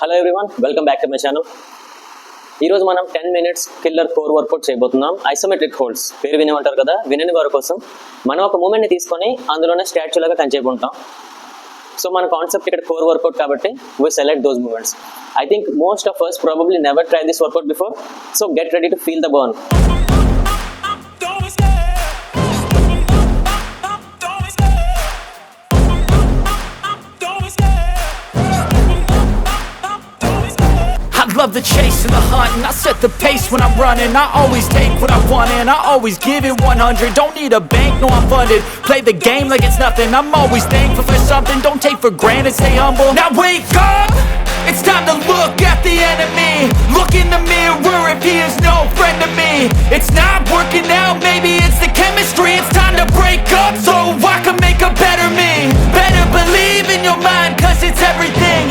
Hello everyone, welcome back to my channel. ఈరోజు మనం 10 minutes killer core work out చేయబోతున్నాం. Isometric holds పేరు వినే ఉంటారు కదా, వినని వారి కోసం మనం ఒక మూమెంట్ని తీసుకొని అందులోనే స్టాచ్యూ లాగా కనిచేపుకుంటాం. సో మన కాన్సెప్ట్ ఇక్కడ కోర్ వర్కౌట్ కాబట్టి we select those movements. I think most of us probably never tried this workout before, so get ready to feel the burn. Love the chase and the hunt, and I set the pace when I'm running. I always take what I want and I always give it 100. Don't need a bank, no I'm funded. Play the game like it's nothing. I'm always thankful for something. Don't take for granted, stay humble. Now wake up, it's time to look at the enemy. Look in the mirror if he is no friend to me. It's not working out, maybe it's the chemistry. It's time to break up so I can make a better me. Better believe in your mind, cause it's everything.